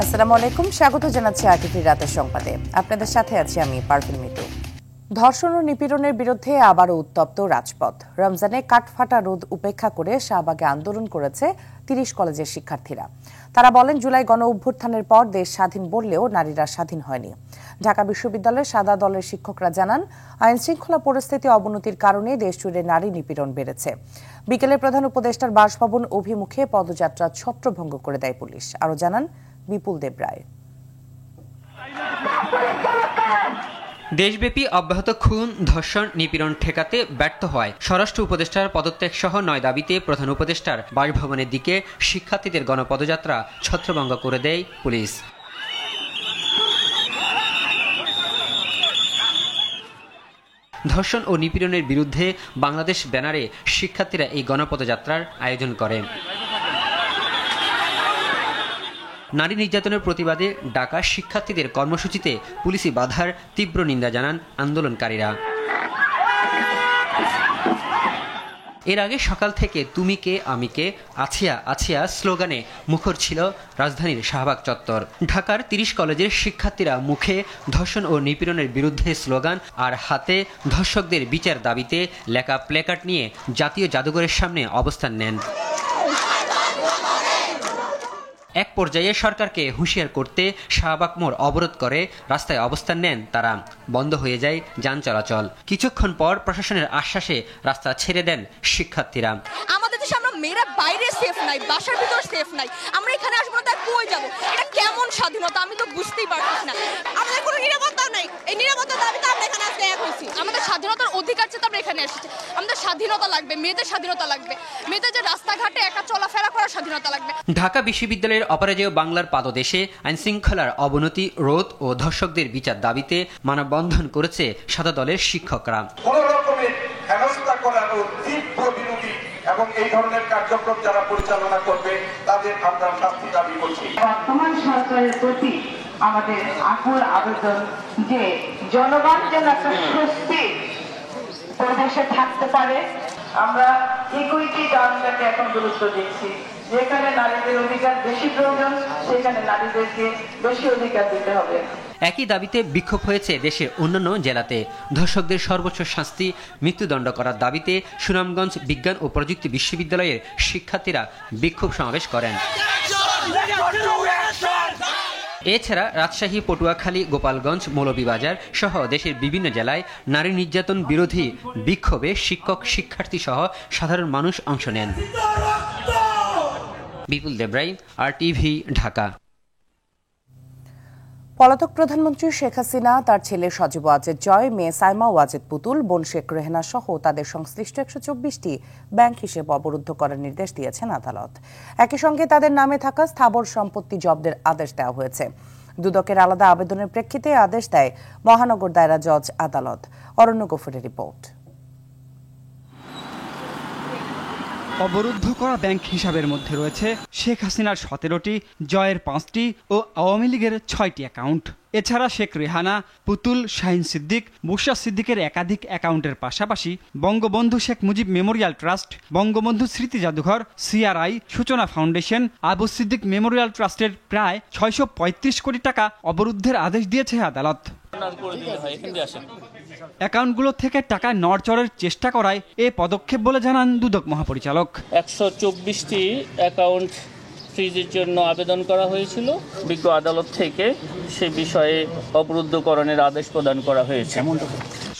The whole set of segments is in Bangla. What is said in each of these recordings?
আসসালামু আলাইকুম, স্বাগত জানাচ্ছি আরটিভির রাতের সংবাদে। আপনাদের সাথে আছি আমি পারভিন মিতু। ধর্ষণ ও নিপীড়নের বিরুদ্ধে আবারও উত্তপ্ত রাজপথ। রমজানে কাঠফাটা রোদ উপেক্ষা করে শাহবাগে আন্দোলন করেছে ৩০ কলেজের শিক্ষার্থীরা। তারা বলেন, জুলাই গণ অভ্যুত্থানের পর দেশ স্বাধীন বললেও নারীরা স্বাধীন হয়নি। ঢাকা বিশ্ববিদ্যালয়ের সাদা দলের শিক্ষকরা জানান, আইন শৃঙ্খলা পরিস্থিতি অবনতির কারণে দেশজুড়ে নারী নিপীড়ন বেড়েছে। বিকেলে প্রধান উপদেষ্টার বাসভবন অভিমুখে পদযাত্রা ছত্রভঙ্গ করে দেয় পুলিশ। আরও জানান বিপুল দেব রায়। দেশব্যাপী অব্যাহত খুন, ধর্ষণ, নিপীড়ন ঠেকাতে ব্যর্থ হয় স্বরাষ্ট্র উপদেষ্টার পদত্যাগ সহ ৯ দাবিতে প্রধান উপদেষ্টার বাসভবনের দিকে শিক্ষার্থীদের গণপদযাত্রা ছত্রভঙ্গ করে দেয় পুলিশ। ধর্ষণ ও নিপীড়নের বিরুদ্ধে বাংলাদেশ ব্যানারে শিক্ষার্থীরা এই গণপদযাত্রার আয়োজন করে। নারী নির্যাতনের প্রতিবাদে ডাকা শিক্ষার্থীদের কর্মসূচিতে পুলিশি বাধার তীব্র নিন্দা জানান আন্দোলনকারীরা। এর আগে সকাল থেকে তুমি কে আমি কে, আছিয়া আছিয়া স্লোগানে মুখর ছিল রাজধানীর শাহবাগ চত্বর। ঢাকার ৩০ কলেজের শিক্ষার্থীরা মুখে ধর্ষণ ও নিপীড়নের বিরুদ্ধে স্লোগান আর হাতে ধর্ষকদের বিচার দাবিতে লেখা প্ল্যাকার্ড নিয়ে জাতীয় জাদুঘরের সামনে অবস্থান নেন। এক পর্যায়ে সরকারকে হুঁশিয়ার করতে শাহবাগ মোড় অবরোধ করে রাস্তায় অবস্থান নেন তারা। বন্ধ হয়ে যায় যান চলাচল। কিছুক্ষণ পর প্রশাসনের আশ্বাসে রাস্তা ছেড়ে দেন শিক্ষার্থীরা। আমাদের দেশে আমরা মেয়েরা বাইরে সেফ নাই, বাসার ভিতর সেফ নাই। আমরা এখানে আসবো না, তাই কই যাবো? এটা কেমন স্বাধীনতা আমি তো বুঝতেই পারছি না। আমাদের কোনো নিরাপত্তা নাই। এই নিরাপত্তার দাবিতে আমরা এখানে আজকে এক হয়েছি। আমাদের স্বাধীনতার অধিকার চেয়ে আমরা এখানে এসেছি। আমাদের স্বাধীনতা লাগবে, মেয়েদের স্বাধীনতা লাগবে, মেয়েদের যে রাস্তাঘাটে একা চলাফেরা করার স্বাধীনতা লাগবে। ঢাকা বিশ্ববিদ্যালয়ের অপরাজেয় বাংলার পাদদেশে আইনশৃঙ্খলার অবনতি রোধ ও ধর্ষকদের বিচার দাবিতে মানববন্ধন করেছে সাদা দলের শিক্ষকরা। কোনো রকমের হেনস্থা করার তীব্র বিরোধী এবং এই ধরনের কার্যক্রম যারা পরিচালনা করবে তাদের আমরা শাস্তি দাবি করছি। বর্তমান সরকারের প্রতি আমাদের আকুল আবেদন যে জনগণ যেন একটা স্বস্তি পরিবেশে থাকতে পারে। আমরা ইকুইটি ডাউনটাকে এখন গুরুত্ব দিচ্ছি। যেখানে নারীদের অধিকার বেশি প্রয়োজন সেখানে নারীদেরকে বেশি অধিকার দিতে হবে। একই দাবিতে বিক্ষোভ হয়েছে দেশের অন্যান্য জেলাতে। ধর্ষকদের সর্বোচ্চ শাস্তি মৃত্যুদণ্ড করার দাবিতে সুনামগঞ্জ বিজ্ঞান ও প্রযুক্তি বিশ্ববিদ্যালয়ের শিক্ষার্থীরা বিক্ষোভ সমাবেশ করেন। এছাড়া রাজশাহী, পটুয়াখালী, গোপালগঞ্জ, মৌলভীবাজার সহ দেশের বিভিন্ন জেলায় নারী নির্যাতন বিরোধী বিক্ষোভে শিক্ষক, শিক্ষার্থী সহ সাধারণ মানুষ অংশ নেন। বিপুল দেবরাই, আরটিভি, ঢাকা। পলাতক প্রধানমন্ত্রী শেখ হাসিনা, তার ছেলে সজীব ওয়াজেদ জয়, মেয়ে সাইমা ওয়াজেদ পুতুল, বোন শেখ রেহেনা সহ তাদের সংশ্লিষ্ট ১২৪টি ব্যাংক হিসেব অবরুদ্ধ করার নির্দেশ দিয়েছেন আদালত। একই সঙ্গে তাদের নামে থাকা স্থাবর সম্পত্তি জব্দের আদেশ দেওয়া হয়েছে। দুদকের আলাদা আবেদনের প্রেক্ষিতে আদেশ দেয় মহানগর দায়রা জজ আদালত। অরণ্য গফুরের রিপোর্ট। অবরুদ্ধ করা ব্যাংক হিসাবের মধ্যে রয়েছে শেখ হাসিনার 17টি, জয়ের 5টি ও আওয়ামী লীগের 6টি অ্যাকাউন্ট। এছাড়া শেখ রেহানা, পুতুল, শাহিন সিদ্দিক, বুশরা সিদ্দিকের একাধিক অ্যাকাউন্টের পাশাপাশি বঙ্গবন্ধু শেখ মুজিব মেমোরিয়াল ট্রাস্ট, বঙ্গবন্ধু স্মৃতি জাদুঘর, সিআরআই, সূচনা ফাউন্ডেশন, আবু সিদ্দিক মেমোরিয়াল ট্রাস্টের প্রায় 635 কোটি টাকা অবরুদ্ধের আদেশ দিয়েছে আদালত। অ্যাকাউন্টগুলো থেকে টাকা নড়চড়ের চেষ্টা করায় এ পদক্ষেপ বলে জানান দুদক মহাপরিচালক। 124টি অ্যাকাউন্ট ফ্রিজের জন্য আবেদন করা হয়েছিল। বিজ্ঞ আদালত থেকে সে বিষয়ে অবরুদ্ধকরণের আদেশ প্রদান করা হয়েছে।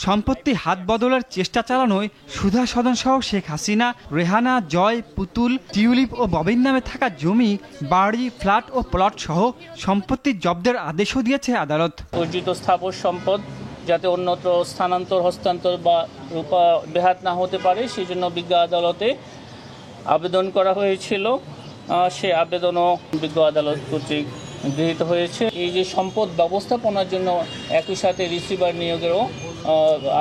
সম্পত্তি হাত বদলের চেষ্টা চালানোয় সুধা সদন সহ শেখ হাসিনা, রেহানা, জয়, পুতুল, টিউলিপ ও ববির নামে থাকা জমি, বাড়ি, ফ্ল্যাট ও প্লট সহ সম্পত্তি জব্দের আদেশও দিয়েছে আদালত। অর্জিত স্থাবর সম্পদ যাতে অন্যত্র স্থানান্তর, হস্তান্তর বা রূপা ব্যাহত না হতে পারে সেই জন্য বিজ্ঞ আদালতে আবেদন করা হয়েছিল। সে আবেদনও বিজ্ঞ আদালত কর্তৃক গৃহীত হয়েছে। এই যে সম্পদ ব্যবস্থাপনার জন্য একই সাথে রিসিভার নিয়োগেরও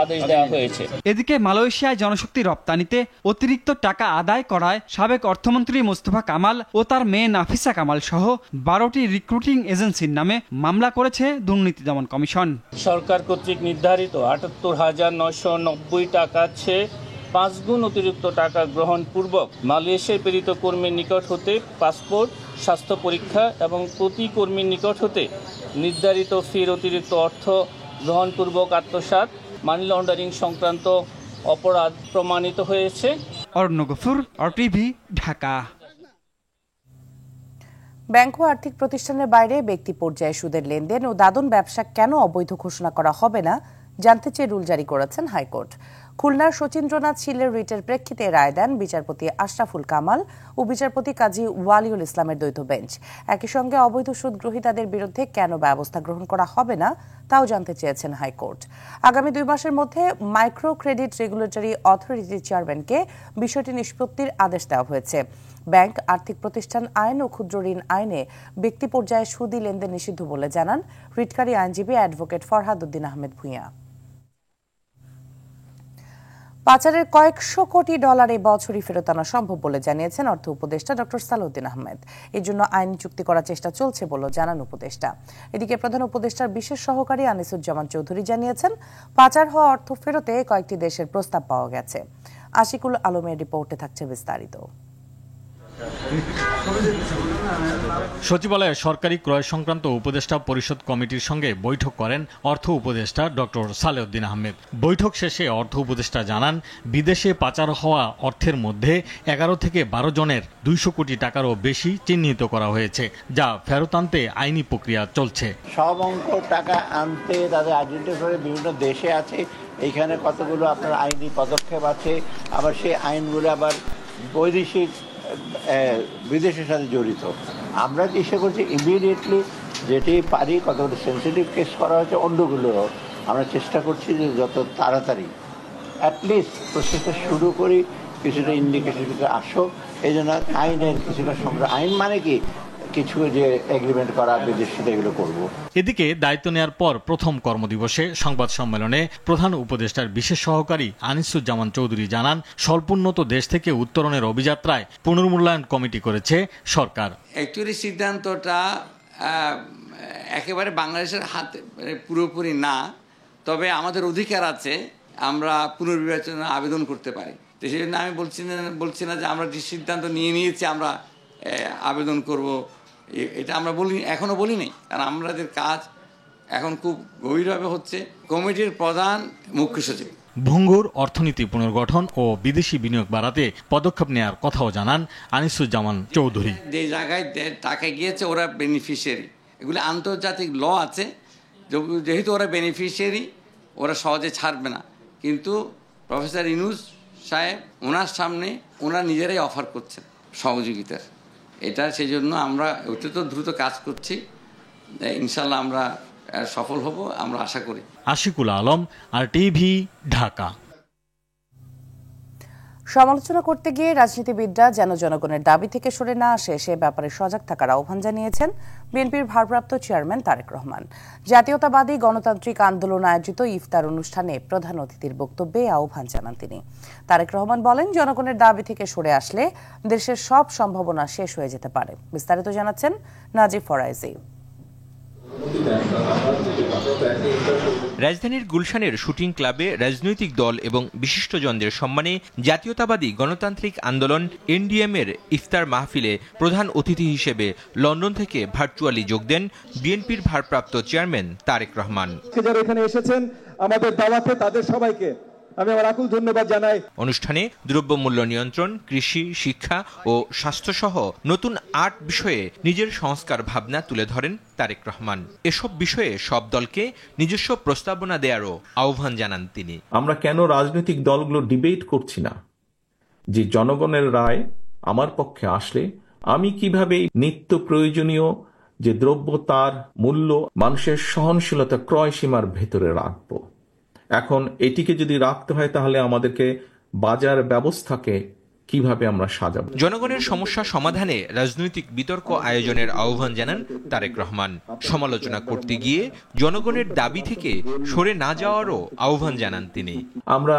আদেশ দেওয়া হয়েছে। এদিকে মালয়েশিয়ায় জনশক্তি রপ্তানিতে অতিরিক্ত টাকা আদায় করায় সাবেক অর্থমন্ত্রী মোস্তফা কামাল ও তার মেয়ে নাফিসা কামাল সহ 12টি রিক্রুটিং এজেন্সির নামে মামলা করেছে দুর্নীতি দমন কমিশন। সরকার কর্তৃক নির্ধারিত ৭৮,৯৯০ টাকা চেয়ে 5 গুণ অতিরিক্ত টাকা গ্রহণপূর্বক মালয়েশিয়ায় প্রেরিত কর্মীর নিকট হতে পাসপোর্ট, স্বাস্থ্য পরীক্ষা এবং প্রতি কর্মীর নিকট হতে নির্ধারিত ফির অতিরিক্ত অর্থ গ্রহণপূর্বক আত্মসাৎ, মানি লন্ডারিং সংক্রান্ত অপরাধ প্রমাণিত হয়েছে। অরণ্য গফুর, RTV, ঢাকা। ব্যাংক ও আর্থিক প্রতিষ্ঠানের বাইরে ব্যক্তি পর্যায়ে সুদের লেনদেন ও দাদন ব্যবসা কেন অবৈধ ঘোষণা করা হবে না জানতে চেয়ে রুল জারি করেছেন হাইকোর্ট। খুলনার শচীন্দ্রনাথ শীলের রিটের প্রেক্ষিতে রায় দেন বিচারপতি আশরাফুল কামাল ও বিচারপতি কাজী ওয়ালিউল ইসলামের দ্বৈত বেঞ্চ। একই সঙ্গে অবৈধ সুদ গ্রহীতাদের বিরুদ্ধে কেন ব্যবস্থা গ্রহণ করা হবে না তাও জানতে চেয়েছেন হাইকোর্ট। আগামী 2 মাসের মধ্যে মাইক্রো ক্রেডিট রেগুলেটরি অথরিটির চেয়ারম্যানকে বিষয়টি নিষ্পত্তির আদেশ দেওয়া হয়েছে। ব্যাংক, আর্থিক প্রতিষ্ঠান আইন ও ক্ষুদ্র ঋণ আইনে ব্যক্তি পর্যায়ে সুদি লেনদেন নিষিদ্ধ বলে জানান রিটকারী আইনজীবী অ্যাডভোকেট ফরহাদ উদ্দিন আহমেদ ভূঁইয়া। পাচারের কয়েকশো কোটি ডলার এই বছরই ফেরত আনা সম্ভব বলে জানিয়েছেন অর্থ উপদেষ্টা ডক্টর সালাউদ্দিন আহমেদ। এর জন্য আইন চুক্তি করার চেষ্টা চলছে বলে জানান উপদেষ্টা। এদিকে প্রধান উপদেষ্টার বিশেষ সহকারী আনিসুজ্জামান চৌধুরী জানিয়েছেন, পাচার হওয়া অর্থ ফেরতে কয়েকটি দেশের প্রস্তাব পাওয়া গেছে। আশিকুল আলমের রিপোর্টে থাকছে বিস্তারিত। সচিবালয়ে সরকারি ক্রয় সংক্রান্ত উপদেষ্টা পরিষদ কমিটির সঙ্গে বৈঠক করেন অর্থ উপদেষ্টা ডক্টর সালেউদ্দিন আহমেদ। বৈঠক শেষে অর্থ উপদেষ্টা জানান, বিদেশে পাচার হওয়া অর্থের মধ্যে 11 থেকে 12 জনের 200 কোটি টাকারও বেশি চিহ্নিত করা হয়েছে, যা ফেরত আনতে আইনি প্রক্রিয়া চলছে। সব অঙ্ক টাকা আনতে তাদের আইডেন্টিফাই করে বিভিন্ন দেশে আছে, এইখানে কতগুলো আপনার আইনি পদক্ষেপ আছে, আবার সেই আইনগুলো আবার বৈদেশিক বিদেশের সাথে জড়িত। আমরা চেষ্টা করছি ইমিডিয়েটলি যেটি পারি, কতগুলো সেন্সিটিভ কেস করা হয়েছে, অন্যগুলো আমরা চেষ্টা করছি যে যত তাড়াতাড়ি অ্যাটলিস্ট প্রসেসটা শুরু করি, কিছুটা ইন্ডিকেশন কিছু আসুক। এই জন্য আইনের কিছুটা সংগ্রহ, আইন মানে কি কিছু যে এগ্রিমেন্ট করা বিদেশিতে এগুলো করব। এদিকে দায়িত্ব নেওয়ার পর প্রথম কর্মদিবসে সংবাদ সম্মেলনে প্রধান উপদেষ্টার বিশেষ সহকারী আনিসুজ্জামান চৌধুরী জানান, স্বল্পোন্নত দেশ থেকে উত্তরণের অভিযাত্রায় পুনর্মূল্যায়ন কমিটি করেছে সরকার। অ্যাকচুয়ালি সিদ্ধান্তটা একেবারে বাংলাদেশের হাতে পুরোপুরি না, তবে আমাদের অধিকার আছে, আমরা পুনর্বিবেচনা আবেদন করতে পারি। তো সেই জন্য আমি বলছি না যে আমরা যে সিদ্ধান্ত নিয়েছি আমরা আবেদন করব, এটা আমরা এখনো বলি নাই, কারণ আমাদের কাজ এখন খুব গভীরভাবে হচ্ছে। কমিটির প্রধান মুখ্য সচিব ভঙ্গুর অর্থনীতি পুনর্গঠন ও বিদেশি বিনিয়োগ বাড়াতে পদক্ষেপ নেওয়ার কথাও জানান আনিসুজ্জামান চৌধুরী। যে জায়গায় টাকা গিয়েছে ওরা বেনিফিশিয়ারি, এগুলো আন্তর্জাতিক ল আছে, যেহেতু ওরা বেনিফিশিয়ারি ওরা সহজে ছাড়বে না। কিন্তু প্রফেসর ইউনূস সাহেব ওনার সামনে ওনারা নিজেরাই অফার করছেন সহযোগিতার, এটা সেই জন্য আমরা অত্যন্ত দ্রুত কাজ করছি, ইনশাল্লাহ আমরা সফল হব আমরা আশা করি। আশিকুল আলম, RTV, ঢাকা। সমালোচনা করতে গিয়ে রাজনীতিবিদরা যেন জনগণের দাবি থেকে সরে না আসে সে ব্যাপারে সজাগ থাকার আহ্বান জানিয়েছেন বিএনপির ভারপ্রাপ্ত চেয়ারম্যান তারেক রহমান। জাতীয়তাবাদী গণতান্ত্রিক আন্দোলন আয়োজিত ইফতার অনুষ্ঠানে প্রধান অতিথির বক্তব্যে আহ্বান জানান তিনি। তারেক রহমান বলেন, জনগণের দাবি থেকে সরে আসলে দেশের সব সম্ভাবনা শেষ হয়ে যেতে পারে। বিস্তারিত জানাচ্ছেন নাজিব ফরাইজি। রাজধানীর গুলশানের শুটিং ক্লাবে রাজনৈতিক দল এবং বিশিষ্টজনদের সম্মানে জাতীয়তাবাদী গণতান্ত্রিক আন্দোলন NDM-এর ইফতার মাহফিলে প্রধান অতিথি হিসেবে লন্ডন থেকে ভার্চুয়ালি যোগ দেন বিএনপির ভারপ্রাপ্ত চেয়ারম্যান তারেক রহমান। যারা এখানে এসেছেন আমাদের দাওয়াতে, তাদের সবাইকে আমি আমার আকুল ধন্যবাদ জানাই। অনুষ্ঠানে দ্রব্যমূল্য নিয়ন্ত্রণ, কৃষি, শিক্ষা ও স্বাস্থ্যসহ নতুন 8 বিষয়ে নিজের সংস্কার ভাবনা তুলে ধরেন তারেক রহমান। এসব বিষয়ে সব দলকে নিজস্ব প্রস্তাবনা দেওয়ারও আহ্বান জানান তিনি। আমরা কেন রাজনৈতিক দলগুলো ডিবেট করছি না যে জনগণের রায় আমার পক্ষে আসলে আমি কিভাবে নিত্য প্রয়োজনীয় যে দ্রব্য তার মূল্য মানুষের সহনশীলতা ক্রয় সীমার ভেতরে রাখবো। এখন এটিকে যদি রাখতে হয় তাহলে আমাদেরকে বাজার ব্যবস্থাকে কিভাবে আমরা সাজাবো। জনগণের সমস্যা সমাধানে রাজনৈতিক বিতর্ক আয়োজনের আহ্বান জানান তারেক রহমান। সমালোচনা করতে গিয়ে জনগণের দাবি থেকে সরে না যাওয়ারও আহ্বান জানান তিনি। আমরা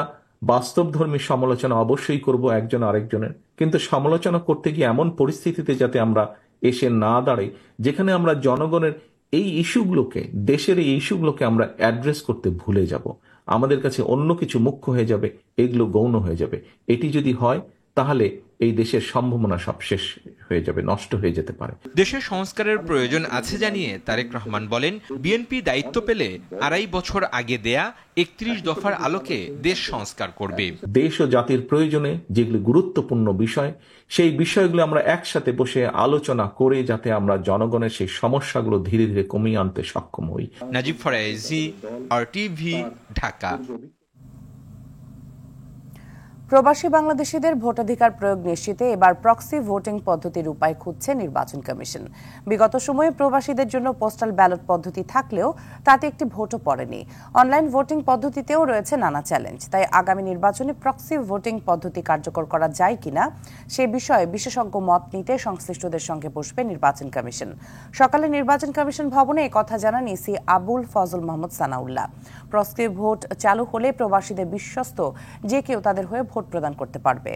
বাস্তবধর্মী সমালোচনা অবশ্যই করব একজন আরেকজনের, কিন্তু সমালোচনা করতে গিয়ে এমন পরিস্থিতিতে যাতে আমরা এসে না দাঁড়াই যেখানে আমরা জনগণের এই ইস্যুগুলোকে, দেশের এই ইস্যুগুলোকে আমরা অ্যাড্রেস করতে ভুলে যাব। আমাদের কাছে অন্য কিছু মুখ্য হয়ে যাবে, এগুলো গৌণ হয়ে যাবে। এটি যদি হয় তাহলে এই দেশের সম্ভাবনা সব শেষ হয়ে যাবে, নষ্ট হয়ে যেতে পারে। দেশের সংস্কারের প্রয়োজন আছে জানিয়ে তারেক রহমান বলেন, বিএনপি দায়িত্ব পেলে 2.5 বছর আগে দেয়া 31 দফার আলোকে দেশ সংস্কার করবে। দেশ ও জাতির প্রয়োজনে যেগুলি গুরুত্বপূর্ণ বিষয়, সেই বিষয়গুলো আমরা একসাথে বসে আলোচনা করে যাতে আমরা জনগণের সেই সমস্যাগুলো ধীরে ধীরে কমিয়ে আনতে সক্ষম হই। নাজিব ফরায়েজি, RTV, ঢাকা। প্রবাসী বাংলাদেশিদের ভোটাধিকার প্রয়োগ নিশ্চিতে এবার প্রক্সি ভোটিং পদ্ধতির উপায় খুঁজছে নির্বাচন কমিশন। বিগত সময়ে প্রবাসীদের জন্য পোস্টাল ব্যালট পদ্ধতি থাকলেও তাতে একটি ভোটও পড়েনি। অনলাইন ভোটিং পদ্ধতিতেও রয়েছে নানা চ্যালেঞ্জ। তাই আগামী নির্বাচনে প্রক্সি ভোটিং পদ্ধতি কার্যকর করা যায় কিনা সে বিষয়ে বিশেষজ্ঞ মত নিতে সংশ্লিষ্টদের সঙ্গে বসবে নির্বাচন কমিশন। সকালে নির্বাচন কমিশন ভবনে একথা জানান EC Abul Fazal Mohammad Sanaullah. Proxy vote চালু হলে প্রবাসীদের বিশ্বস্ত যে কেউ তাদের হয়ে ভোট প্রদান করতে পারবে।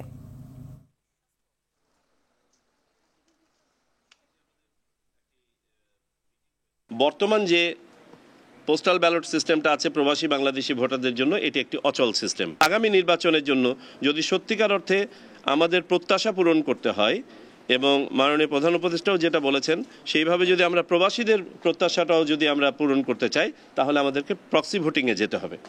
বর্তমান যে পোস্টাল ব্যালট সিস্টেমটা আছে প্রবাসী বাংলাদেশি ভোটারদের জন্য, এটি একটি অচল সিস্টেম। আগামী নির্বাচনের জন্য যদি সত্যিকার অর্থে আমাদের প্রত্যাশা পূরণ করতে হয় এবং মাননীয় প্রধান উপদেষ্টাও যেটা বলেছেন সেইভাবে যদি আমরা প্রবাসীদের প্রত্যাশাটাও যদি আমরা পূরণ করতে চাই তাহলে আমাদেরকে প্রক্সি ভোটিংয়ে যেতে হবে।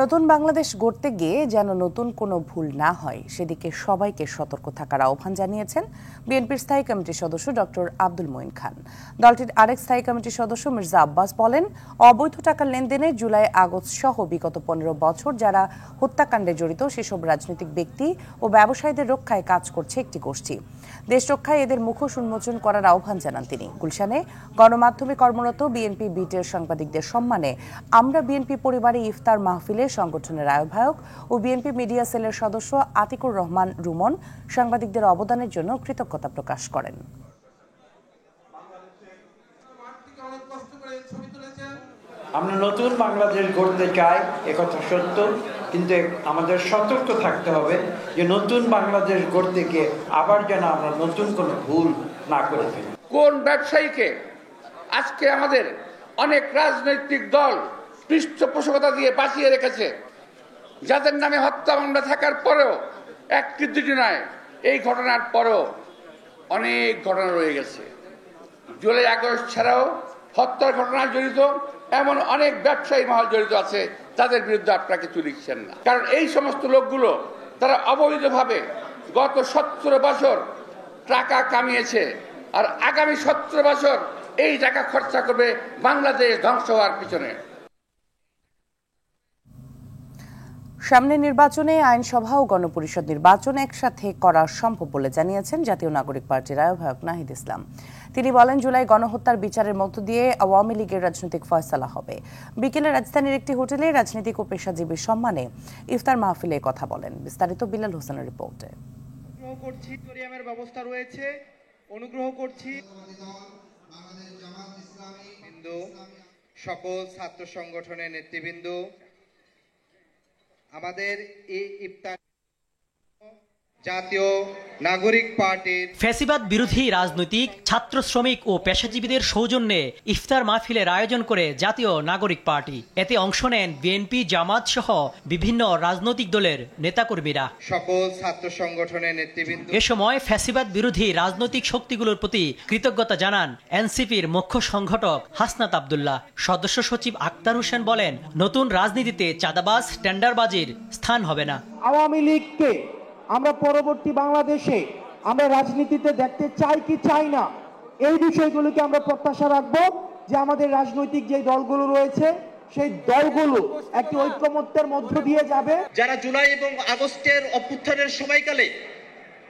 নতুন বাংলাদেশ গড়তে গিয়ে যেন নতুন কোনো ভুল না হয় সেদিকে সবাইকে সতর্ক থাকার আহ্বান জানিয়েছেন বিএনপির স্থায়ী কমিটির সদস্য ডক্টর আব্দুল মঈন খান। দলটির আরেক স্থায়ী কমিটির সদস্য মির্জা আব্বাস বলেন, অবৈধ টাকার লেনদেনে জুলাই আগস্ট সহ বিগত 15 বছর যারা হত্যাকাণ্ডে জড়িত সেসব রাজনৈতিক ব্যক্তি ও ব্যবসায়ীদের রক্ষায় কাজ করছে একটি গোষ্ঠী। দেশ রক্ষায় এদের মুখোশ উন্মোচন করার আহ্বান জানান তিনি। গুলশানে গণমাধ্যমে কর্মরত বিএনপি বিটের সাংবাদিকদের সম্মানে আমরা বিএনপি পরিবারে ইফতার মাহফিলে সংগঠনের আহ্বায়ক ও বিএনপি মিডিয়া সেলের সদস্য আতিকুর রহমান রুমন সাংবাদিকদের অবদানের জন্য কৃতজ্ঞতা প্রকাশ করেন। আমরা নতুন বাংলাদেশ গড়তে চাই, একথা সত্য, কিন্তু আমাদের সতর্ক থাকতে হবে যে নতুন বাংলাদেশ গড়তে গিয়ে আবার যেন আমরা নতুন কোনো ভুল না করে ফেলি। কোন ব্যবসায়ীকে আজকে আমাদের অনেক রাজনৈতিক দল পৃষ্ঠপোষকতা দিয়ে বাঁচিয়ে রেখেছে, যাদের নামে হত্যা মামলা থাকার পরেও একটি দুটি নয়, এই ঘটনার পরেও অনেক ঘটনা রয়ে গেছে। জুলাই আগস্ট ছাড়াও হত্যার ঘটনায় জড়িত এমন অনেক ব্যবসায়ী মহল জড়িত আছে, তাদের বিরুদ্ধে আপনারা কিছু লিখছেন না। কারণ এই সমস্ত লোকগুলো তারা অবৈধভাবে গত 17 বছর টাকা কামিয়েছে, আর আগামী 17 বছর এই টাকা খরচা করবে বাংলাদেশ ধ্বংস হওয়ার পিছনে। সামনে নির্বাচনে আইনসভা ও গণপরিষদ নির্বাচন একসাথে করা সম্ভব বলে জানিয়েছেন জাতীয় নাগরিক পার্টির আহ্বায়ক নাহিদ ইসলাম। তিনি বলেন, জুলাই গণহত্যার বিচারের মধ্য দিয়ে আওয়ামী লীগের রাজনৈতিক ফয়সালা হবে। বিকেলে রাজধানীর একটি হোটেলে রাজনীতিক ও পেশাজীবীর সম্মানে ইফতার মাহফিলে কথা বলেন। বিস্তারিত বিলাল হোসেনের রিপোর্টে। ব্যবস্থা রয়েছে, অনুগ্রহ করছি সকল ছাত্র সংগঠনের নেতৃবৃন্দ, আমাদের এই ইফতার জাতীয় নাগরিক পার্টির ফ্যাসিবাদ বিরোধী রাজনৈতিক ছাত্র, শ্রমিক ও পেশাজীবীদের সৌজন্যে ইফতার মাহফিলের আয়োজন করে জাতীয় নাগরিক পার্টি। এতে অংশ নেন বিএনপি, জামাত সহ বিভিন্ন রাজনৈতিক দলের নেতাকর্মীরা, সকল ছাত্র সংগঠনের নেতৃবৃন্দ। এ সময় ফ্যাসিবাদ বিরোধী রাজনৈতিক শক্তিগুলোর প্রতি কৃতজ্ঞতা জানান এনসিপির মুখ্য সংগঠক হাসনাত আব্দুল্লাহ। সদস্য সচিব আক্তার হোসেন বলেন, নতুন রাজনীতিতে চাঁদাবাজ, টেন্ডারবাজির স্থান হবে না। আওয়ামী লীগকে আমরা পরবর্তী বাংলাদেশে আমরা রাজনীতিতে দেখতে চাই কি চাই না, এই বিষয়গুলোকে আমরা প্রত্যাশা রাখবো যে আমাদের রাজনৈতিক যে দলগুলো রয়েছে সেই দলগুলো একটি ঐক্যমত্যের মধ্য দিয়ে যাবে। যারা জুলাই এবং আগস্টের অভ্যুত্থানের সময়কালে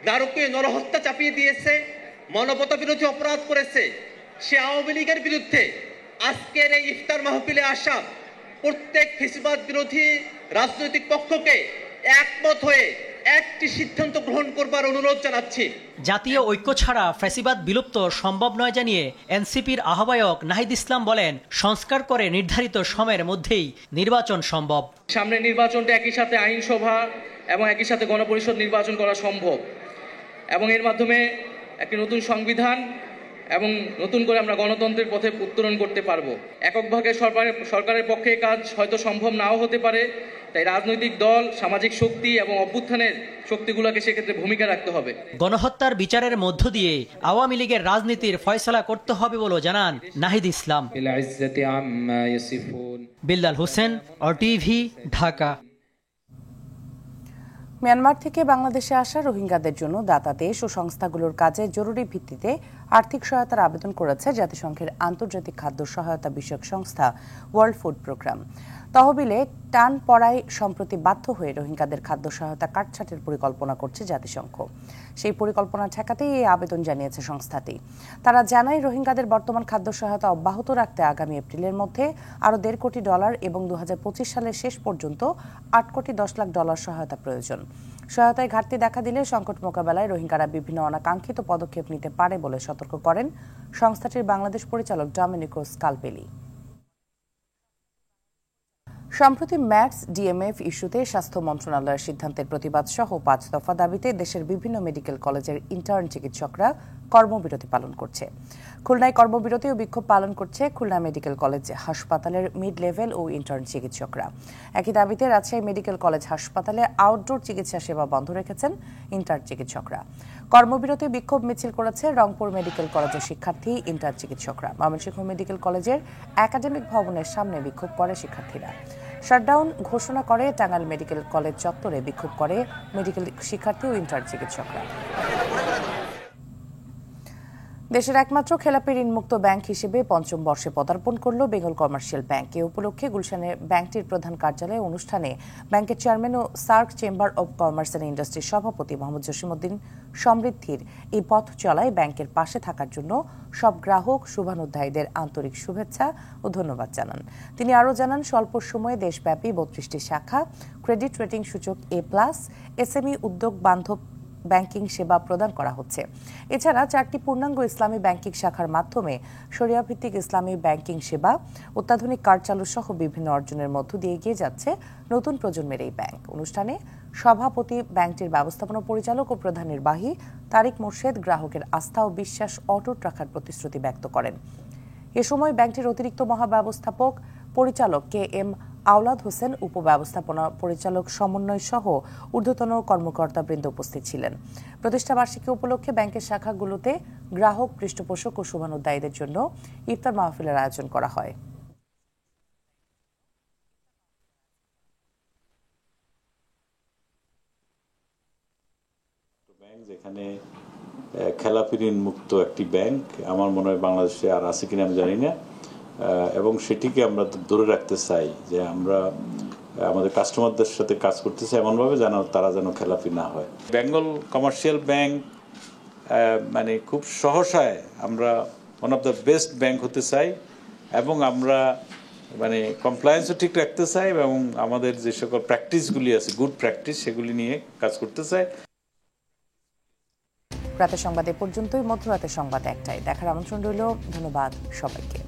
নারকীয় নরহত্যা চাপিয়ে দিয়েছে, মানবতা বিরোধী অপরাধ করেছে, সে আওয়ামী লীগের বিরুদ্ধে আজকের এই ইফতার মাহফিলে আসা প্রত্যেক ফ্যাসিবাদ বিরোধী রাজনৈতিক পক্ষকে একমত হয়ে একটি সিদ্ধান্ত গ্রহণ করবার অনুরোধ জানাচ্ছি। জাতীয় ঐক্য ছাড়া ফ্যাসিবাদ বিলুপ্ত সম্ভব নয় জানিয়ে এনসিপির আহ্বায়ক নাহিদ ইসলাম বলেন, সংস্কার করে নির্ধারিত সময়ের মধ্যেই নির্বাচন সম্ভব। সামনে নির্বাচনটা একই সাথে আইনসভা এবং একই সাথে গণপরিষদ নির্বাচন করা সম্ভব এবং এর মাধ্যমে একটি নতুন সংবিধান এবং নতুন করে আমরা গণতন্ত্রের পথে উত্তরণ করতে পারবো। এককভাবে সরকারের পক্ষে কাজ হয়তো সম্ভব নাও হতে পারে, তাই রাজনৈতিক দল, সামাজিক শক্তি এবং অভ্যুত্থানের শক্তিগুলোকে সেক্ষেত্রে ভূমিকা রাখতে হবে। গণহত্যার বিচারের মধ্য দিয়ে আওয়ামী লীগের রাজনীতির ফয়সালা করতে হবে বলে জানান নাহিদ ইসলাম। বিল্লাল হোসেন, RTV, ঢাকা। মিয়ানমার থেকে বাংলাদেশে আসা রোহিঙ্গাদের জন্য দাতা দেশ ও সংস্থাগুলোর কাজে জরুরি ভিত্তিতে আর্থিক সহায়তার আবেদন করেছে জাতিসংঘের আন্তর্জাতিক খাদ্য সহায়তা বিষয়ক সংস্থা ওয়ার্ল্ড ফুড প্রোগ্রাম। তহবিলে টান পড়ায় সম্প্রতি বাধ্য হয়ে রোহিঙ্গাদের খাদ্য সহায়তা কাটছাঁটের পরিকল্পনা করছে জাতিসংঘ। সেই পরিকল্পনা ঠেকাতেই এই আবেদন জানিয়েছে সংস্থাটি। তারা জানায়, রোহিঙ্গাদের বর্তমান খাদ্য সহায়তা অব্যাহত রাখতে আগামী এপ্রিলের মধ্যে আরও $1.5 কোটি এবং 2025 সালের শেষ পর্যন্ত $8.10 কোটি সহায়তা প্রয়োজন। সহায়তায় ঘাটতি দেখা দিলে সংকট মোকাবেলায় রোহিঙ্গারা বিভিন্ন অনাকাঙ্ক্ষিত পদক্ষেপ নিতে পারে বলে সতর্ক করেন সংস্থাটির বাংলাদেশ পরিচালক ডমিনিকো স্কালপেলি। সম্প্রতি ম্যাটস ডিএমএফ ইস্যুতে স্বাস্থ্য মন্ত্রণালয়ের সিদ্ধান্তের প্রতিবাদ সহ 5 দফা দাবিতে দেশের বিভিন্ন মেডিকেল কলেজের ইন্টার্ন চিকিৎসকরা কর্মবিরতি পালন করছে। খুলনায় কর্মবিরতি ও বিক্ষোভ পালন করছে খুলনা মেডিকেল কলেজ হাসপাতালের মিড লেভেল ও ইন্টার্ন চিকিৎসকরা। একই দাবিতে রাজশাহী মেডিকেল কলেজ হাসপাতালে আউটডোর চিকিৎসা সেবা বন্ধ রেখেছেন ইন্টার্ন চিকিৎসকরা। কর্মবিরতি বিক্ষোভ মিছিল করেছে রংপুর মেডিকেল কলেজের শিক্ষার্থী, ইন্টার্ন চিকিৎসকরা। ময়মনসিংহ মেডিকেল কলেজের একাডেমিক ভবনের সামনে বিক্ষোভ করে শিক্ষার্থীরা। শাটডাউন ঘোষণা করে টাঙ্গাইল মেডিকেল কলেজ চত্বরে বিক্ষোভ করে মেডিকেল শিক্ষার্থী ও ইন্টার্ন চিকিৎসকরা। দেশের একমাত্র খেলাপি ঋণমুক্ত ব্যাংক হিসেবে 5ম বর্ষে পদার্পণ করল বেঙ্গল কমার্শিয়াল ব্যাংক। এ উপলক্ষে গুলশানের ব্যাংকটির প্রধান কার্যালয়ে অনুষ্ঠানে ব্যাংকের চেয়ারম্যান ও SAARC chamber of commerce and ইন্ডাস্ট্রির সভাপতি মোহাম্মদ জসিমউদ্দিন সমৃদ্ধির এই পথ চলায় ব্যাংকের পাশে থাকার জন্য সব গ্রাহক, শুভানুধ্যায়ীদের আন্তরিক শুভেচ্ছা ও ধন্যবাদ জানান। তিনি আরও জানান, স্বল্প সময়ে দেশব্যাপী 32টি শাখা, ক্রেডিট রেটিং সূচক A+, SME উদ্যোগ বান্ধব ব্যাংকিং সেবা প্রদান করা হচ্ছে। এছাড়া 4টি পূর্ণাঙ্গ ইসলামী ব্যাংকিং শাখার মাধ্যমে শরিয়া ভিত্তিক ইসলামী ব্যাংকিং সেবা, অত্যাধুনিক কার্ড চালু সহ বিভিন্ন অর্জনের মধ্য দিয়ে এগিয়ে যাচ্ছে নতুন প্রজন্মের এই ব্যাংক। অনুষ্ঠানে সভাপতি, ব্যাংকটির ব্যবস্থাপনা পরিচালক ও প্রধান নির্বাহী তারিক মোর্শেদ গ্রাহকের আস্থা ও বিশ্বাস অটুট রাখার প্রতিশ্রুতি ব্যক্ত করেন। এ সময় ব্যাংকটির অতিরিক্ত মহাব্যবস্থাপক পরিচালক KM আওলাদ হোসেন, উপব্যবস্থাপনা পরিচালক সমন্বয় সহ ঊর্ধ্বতন কর্মকর্তাবৃন্দ উপস্থিত ছিলেন। প্রতিষ্ঠা বার্ষিকী উপলক্ষে ব্যাংকের শাখাগুলোতে গ্রাহক, পৃষ্ঠপোষক ও শুভানুধ্যায়ীদের জন্য ইফতার মাহফিলের আয়োজন করা হয়। যেখানে খেলাপি ঋণ মুক্ত একটি ব্যাংক আমার মনে হয় বাংলাদেশে আর আছে কিনা আমি জানি না, এবং সেটিকে আমরা ধরে রাখতে চাই যে আমরা আমাদের কাস্টমারদের সাথে কাজ করতে চাই এমনভাবে যেন তারা যেন খেলাপি না হয়। বেঙ্গল কমার্শিয়াল ব্যাংক মানে খুব সহসায় আমরা one of the best bank হতে চাই এবং আমরা মানে কমপ্লায়েন্সও ঠিক রাখতে চাই এবং আমাদের যে সকল প্র্যাকটিসগুলি আছে, গুড প্র্যাকটিস, সেগুলি নিয়ে কাজ করতে চাই। রাতের সংবাদ এ পর্যন্তই। মধ্যরাতের সংবাদ 1টায় দেখার আমন্ত্রণ রইল। ধন্যবাদ সবাইকে।